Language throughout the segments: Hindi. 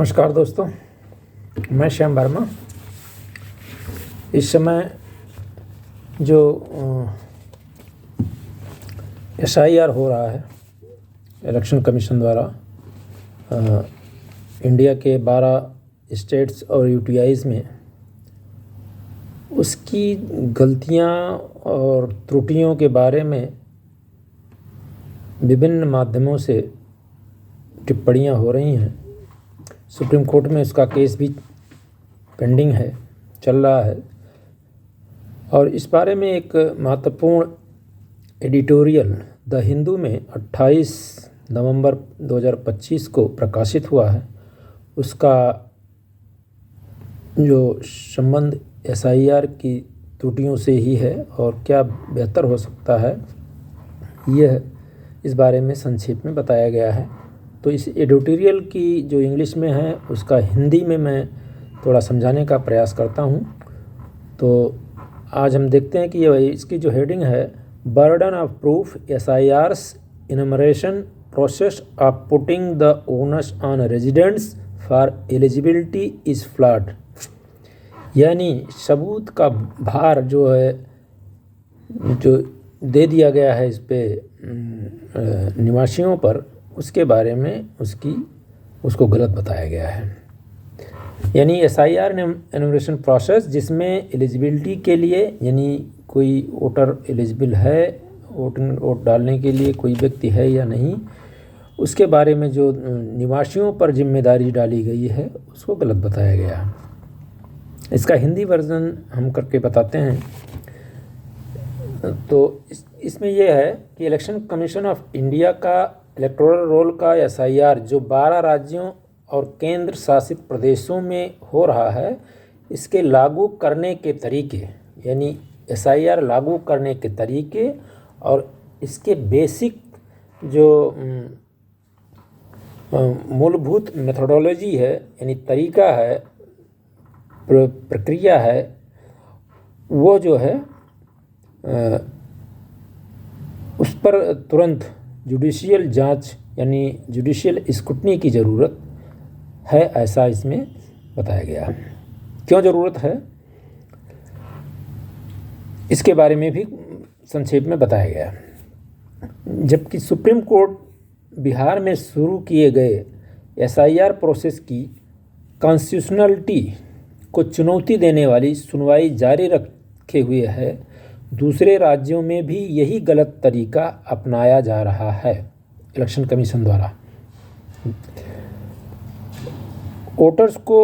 नमस्कार दोस्तों, मैं श्याम वर्मा। इस समय जो SIR हो रहा है इलेक्शन कमीशन द्वारा इंडिया के 12 स्टेट्स और UTIs में, उसकी गलतियां और त्रुटियों के बारे में विभिन्न माध्यमों से टिप्पणियां हो रही हैं। सुप्रीम कोर्ट में उसका केस भी पेंडिंग है, चल रहा है। और इस बारे में एक महत्वपूर्ण एडिटोरियल द हिंदू में 28 नवंबर 2025 को प्रकाशित हुआ है। उसका जो संबंध SIR की त्रुटियों से ही है और क्या बेहतर हो सकता है, यह इस बारे में संक्षेप में बताया गया है। तो इस एडिटोरियल की जो इंग्लिश में है, उसका हिंदी में मैं थोड़ा समझाने का प्रयास करता हूँ। तो आज हम देखते हैं कि इसकी जो हेडिंग है, burden of proof SIR's enumeration process of putting the onus on residents for eligibility is flawed। यानी सबूत का भार जो है, जो दे दिया गया है इस पे निवासियों पर, उसके बारे में उसको गलत बताया गया है। यानी SIR एनुमरेशन प्रोसेस, जिसमें एलिजिबिलिटी के लिए, यानी कोई वोटर एलिजिबल है, वोट डालने के लिए कोई व्यक्ति है या नहीं, उसके बारे में जो निवासियों पर जिम्मेदारी डाली गई है, उसको गलत बताया गया है। इसका हिंदी वर्जन हम करके बताते हैं। तो इसमें यह है कि इलेक्शन कमीशन ऑफ इंडिया का इलेक्टोरल रोल का SIR जो 12 राज्यों और केंद्र शासित प्रदेशों में हो रहा है, इसके लागू करने के तरीके, यानी SIR लागू करने के तरीके और इसके बेसिक जो मूलभूत मेथोडोलॉजी है, यानी तरीका है, प्रक्रिया है, वो जो है उस पर तुरंत जुडिशियल जांच यानी जुडिशियल स्क्रूटनी की ज़रूरत है, ऐसा इसमें बताया गया है। क्यों ज़रूरत है, इसके बारे में भी संक्षेप में बताया गया है। जबकि सुप्रीम कोर्ट बिहार में शुरू किए गए SIR प्रोसेस की कॉन्स्टिट्यूशनलिटी को चुनौती देने वाली सुनवाई जारी रखे हुए है, दूसरे राज्यों में भी यही गलत तरीका अपनाया जा रहा है इलेक्शन कमीशन द्वारा। वोटर्स को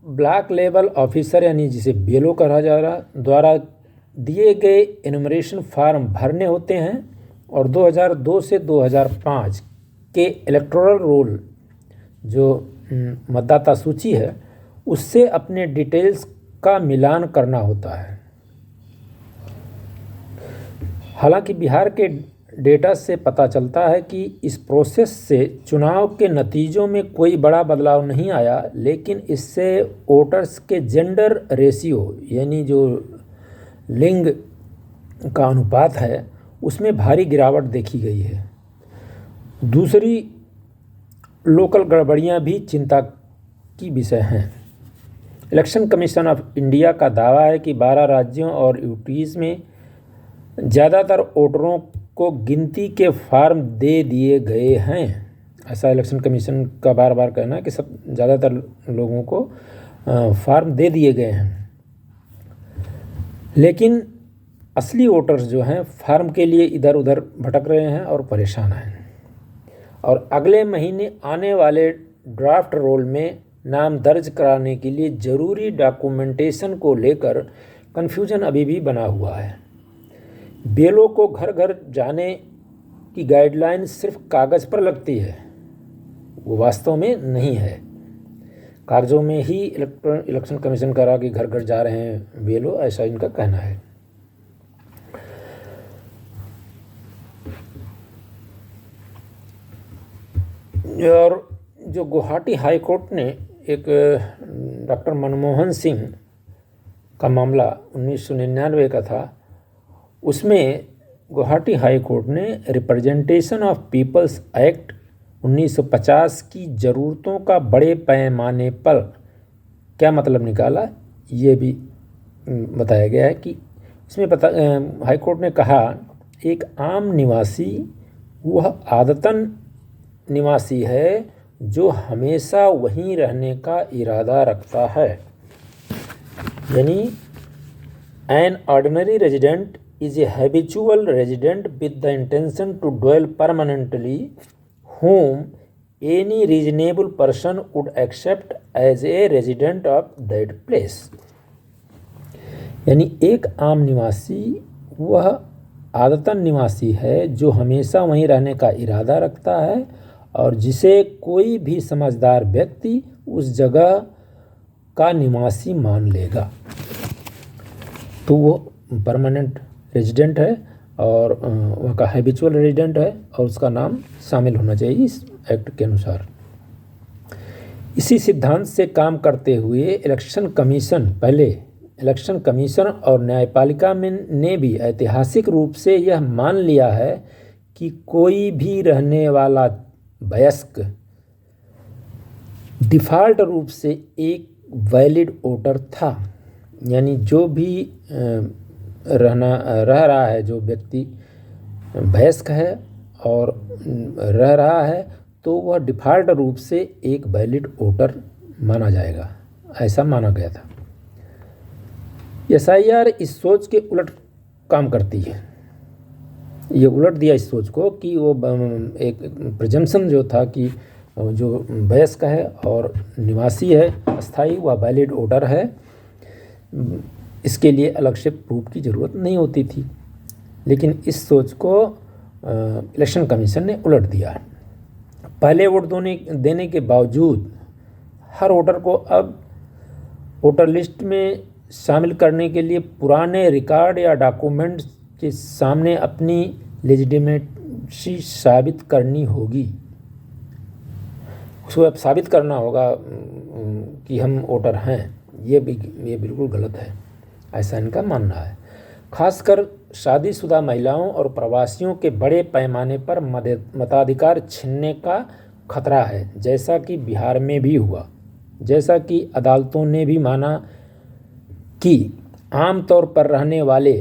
ब्लॉक लेवल ऑफिसर, यानी जिसे BLO कहा जा रहा, द्वारा दिए गए एनुमरेशन फार्म भरने होते हैं और 2002 से 2005 के इलेक्टोरल रोल जो मतदाता सूची है, उससे अपने डिटेल्स का मिलान करना होता है। हालांकि बिहार के डेटा से पता चलता है कि इस प्रोसेस से चुनाव के नतीजों में कोई बड़ा बदलाव नहीं आया, लेकिन इससे वोटर्स के जेंडर रेशियो, यानी जो लिंग का अनुपात है, उसमें भारी गिरावट देखी गई है। दूसरी लोकल गड़बड़ियां भी चिंता की विषय हैं। इलेक्शन कमीशन ऑफ इंडिया का दावा है कि 12 राज्यों और UTs में ज़्यादातर वोटरों को गिनती के फार्म दे दिए गए हैं। ऐसा इलेक्शन कमीशन का बार बार कहना है कि सब ज़्यादातर लोगों को फार्म दे दिए गए हैं, लेकिन असली वोटर्स जो हैं फार्म के लिए इधर उधर भटक रहे हैं और परेशान हैं। और अगले महीने आने वाले ड्राफ्ट रोल में नाम दर्ज कराने के लिए ज़रूरी डॉक्यूमेंटेशन को लेकर कन्फ्यूजन अभी भी बना हुआ है। BLO को घर घर जाने की गाइडलाइन सिर्फ कागज़ पर लगती है, वो वास्तव में नहीं है। कागज़ों में ही इलेक्शन कमीशन करा कि घर घर जा रहे हैं BLO, ऐसा इनका कहना है। और जो गुवाहाटी हाई कोर्ट ने एक डॉक्टर मनमोहन सिंह का मामला 1999 का था, उसमें गुवाहाटी हाई कोर्ट ने रिप्रेजेंटेशन ऑफ पीपल्स एक्ट 1950 की ज़रूरतों का बड़े पैमाने पर क्या मतलब निकाला, ये भी बताया गया है कि इसमें हाई कोर्ट ने कहा एक आम निवासी वह आदतन निवासी है जो हमेशा वहीं रहने का इरादा रखता है। यानी an ordinary resident is a habitual resident with the intention to dwell permanently whom any reasonable person would accept as a resident of that place। यानी एक आम निवासी वह आदतन निवासी है जो हमेशा वहीं रहने का इरादा रखता है और जिसे कोई भी समझदार व्यक्ति उस जगह का निवासी मान लेगा। तो वो परमानेंट रेजिडेंट है और वहाँ का हैबिचुअल रेजिडेंट है और उसका नाम शामिल होना चाहिए इस एक्ट के अनुसार। इसी सिद्धांत से काम करते हुए इलेक्शन कमीशन और न्यायपालिका में ने भी ऐतिहासिक रूप से यह मान लिया है कि कोई भी रहने वाला वयस्क डिफ़ॉल्ट रूप से एक वैलिड वोटर था। यानी जो भी रह रहा है, जो व्यक्ति वयस्क है और रह रहा है तो वह डिफ़ॉल्ट रूप से एक वैलिड वोटर माना जाएगा, ऐसा माना गया था। एसआईआर इस सोच के उलट काम करती है। ये उलट दिया इस सोच को कि वो एक प्रिजम्पशन जो था कि जो वयस्क है और निवासी है अस्थाई वह वैलिड वोटर है, इसके लिए अलग से प्रूफ की ज़रूरत नहीं होती थी। लेकिन इस सोच को इलेक्शन कमीशन ने उलट दिया। पहले वोट देने के बावजूद हर वोटर को अब वोटर लिस्ट में शामिल करने के लिए पुराने रिकॉर्ड या डॉक्यूमेंट्स के सामने अपनी लेजिटिमेसी साबित करनी होगी। उसको अब साबित करना होगा कि हम वोटर हैं। ये बिल्कुल गलत है, ऐसा इनका मानना है। खासकर शादीशुदा महिलाओं और प्रवासियों के बड़े पैमाने पर मताधिकार छीनने का खतरा है, जैसा कि बिहार में भी हुआ। जैसा कि अदालतों ने भी माना कि आमतौर पर रहने वाले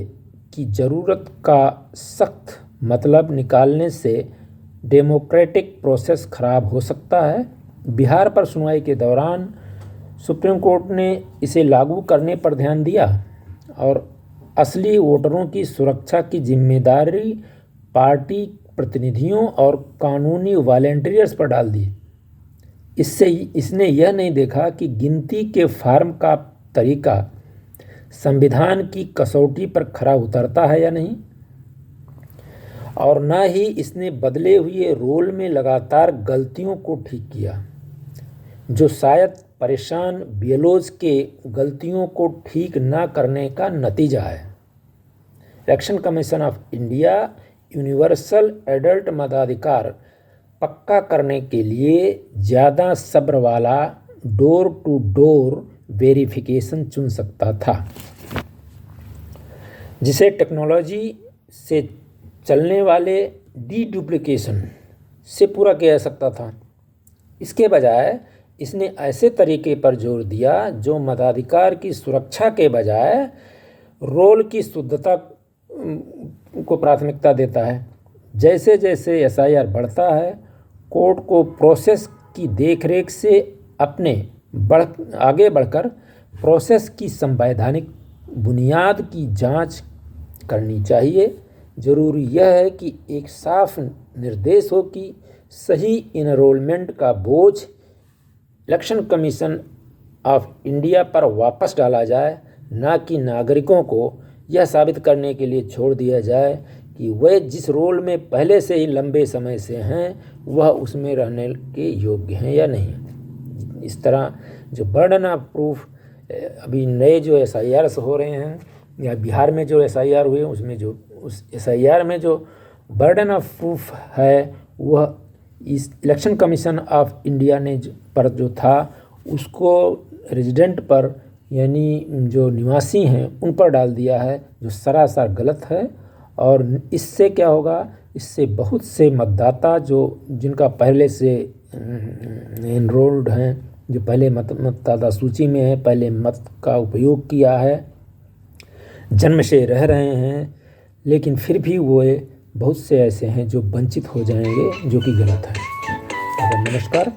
की ज़रूरत का सख्त मतलब निकालने से डेमोक्रेटिक प्रोसेस खराब हो सकता है। बिहार पर सुनवाई के दौरान सुप्रीम कोर्ट ने इसे लागू करने पर ध्यान दिया और असली वोटरों की सुरक्षा की जिम्मेदारी पार्टी प्रतिनिधियों और कानूनी वॉलंटियर्स पर डाल दी। इसने यह नहीं देखा कि गिनती के फॉर्म का तरीका संविधान की कसौटी पर खरा उतरता है या नहीं, और न ही इसने बदले हुए रोल में लगातार गलतियों को ठीक किया, जो शायद परेशान बीएलओज के गलतियों को ठीक न करने का नतीजा है। Election commission of India universal adult मताधिकार पक्का करने के लिए ज़्यादा सब्र वाला डोर टू डोर वेरिफिकेशन चुन सकता था, जिसे टेक्नोलॉजी से चलने वाले डीडुप्लिकेशन से पूरा किया जा सकता था। इसके बजाय इसने ऐसे तरीके पर जोर दिया जो मताधिकार की सुरक्षा के बजाय रोल की शुद्धता को प्राथमिकता देता है। जैसे जैसे एसआईआर बढ़ता है, कोर्ट को प्रोसेस की देखरेख से आगे बढ़कर प्रोसेस की संवैधानिक बुनियाद की जांच करनी चाहिए। ज़रूरी यह है कि एक साफ निर्देश हो कि सही इनरोलमेंट का बोझ इलेक्शन कमीशन ऑफ इंडिया पर वापस डाला जाए, न कि नागरिकों को यह साबित करने के लिए छोड़ दिया जाए कि वे जिस रोल में पहले से ही लंबे समय से हैं वह उसमें रहने के योग्य हैं या नहीं। इस तरह जो बर्डन ऑफ प्रूफ अभी नए जो एसआईआर हो रहे हैं या बिहार में जो एसआईआर हुए उसमें जो उस एसआईआर में जो बर्डन ऑफ प्रूफ है वह इस इलेक्शन कमीशन ऑफ इंडिया ने पर जो था उसको रेजिडेंट पर यानी जो निवासी हैं उन पर डाल दिया है, जो सरासर गलत है। और इससे क्या होगा इससे बहुत से मतदाता जिनका पहले से एनरोल्ड हैं, जो पहले मतदाता सूची में है, पहले मत का उपयोग किया है, जन्म से रह रहे हैं, लेकिन फिर भी वो बहुत से ऐसे हैं जो वंचित हो जाएंगे, जो कि गलत है। नमस्कार।